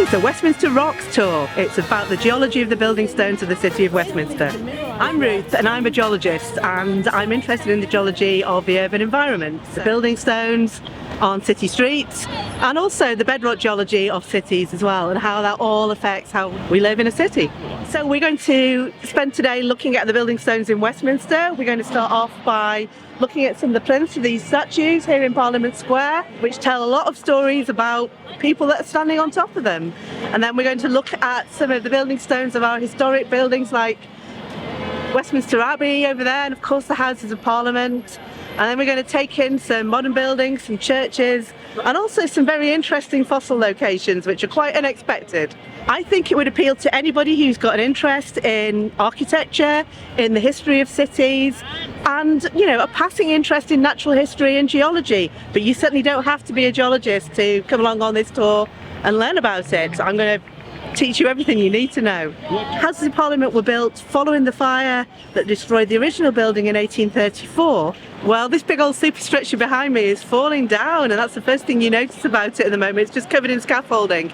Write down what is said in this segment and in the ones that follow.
is the Westminster Rocks Tour. It's about the geology of the building stones of the city of Westminster. I'm Ruth and I'm a geologist, and I'm interested in the geology of the urban environment, the building stones on city streets, and also the bedrock geology of cities as well, and how that all affects how we live in a city. So we're going to spend today looking at the building stones in Westminster. We're going to start off by looking at some of the plinths of these statues here in Parliament Square, which tell a lot of stories about people that are standing on top of them. And then we're going to look at some of the building stones of our historic buildings like Westminster Abbey over there, and of course the Houses of Parliament. And then we're going to take in some modern buildings, some churches, and also some very interesting fossil locations which are quite unexpected. I think it would appeal to anybody who's got an interest in architecture, in the history of cities, and a passing interest in natural history and geology. But you certainly don't have to be a geologist to come along on this tour and learn about it. I'm going to teach you everything you need to know. Houses of Parliament were built following the fire that destroyed the original building in 1834. Well, this big old superstructure behind me is falling down, and that's the first thing you notice about it at the moment. It's just covered in scaffolding.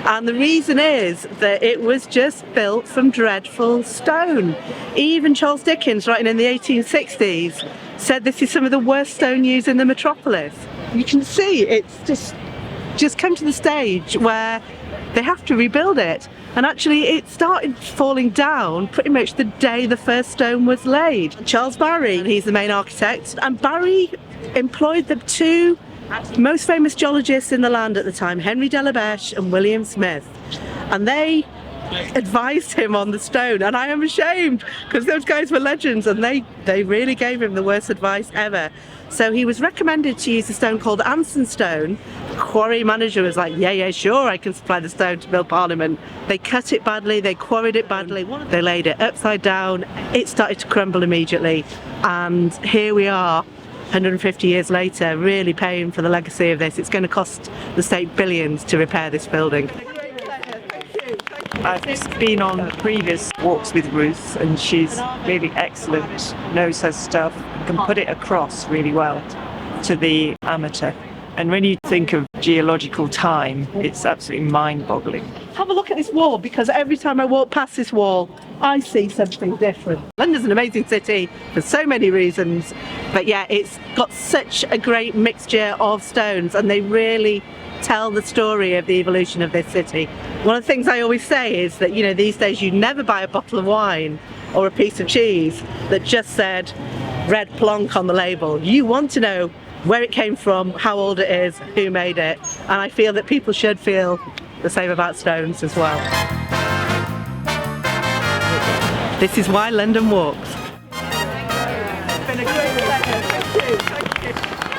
And the reason is that it was just built from dreadful stone. Even Charles Dickens, writing in the 1860s, said this is some of the worst stone used in the metropolis. You can see it's just come to the stage where they have to rebuild it. And actually it started falling down pretty much the day the first stone was laid. Charles Barry, he's the main architect, and Barry employed the two most famous geologists in the land at the time, Henry Delabèche and William Smith. And they advised him on the stone, and I am ashamed because those guys were legends, and they really gave him the worst advice ever. So he was recommended to use a stone called Anson stone. The quarry manager was like, yeah, sure, I can supply the stone to build Parliament. They cut it badly, they quarried it badly, they laid it upside down, it started to crumble immediately, and here we are 150 years later really paying for the legacy of this. It's going to cost the state billions to repair this building. I've been on previous walks with Ruth, and she's really excellent, knows her stuff, can put it across really well to the amateur. And when you think of geological time, it's absolutely mind-boggling. Have a look at this wall, because every time I walk past this wall, I see something different. London's an amazing city for so many reasons, but yeah, it's got such a great mixture of stones, and they really tell the story of the evolution of this city. One of the things I always say is that, these days you never buy a bottle of wine or a piece of cheese that just said red plonk on the label. You want to know where it came from, how old it is, who made it, and I feel that people should feel the same about stones as well. This is why London walks. It's been a great pleasure. Thank you.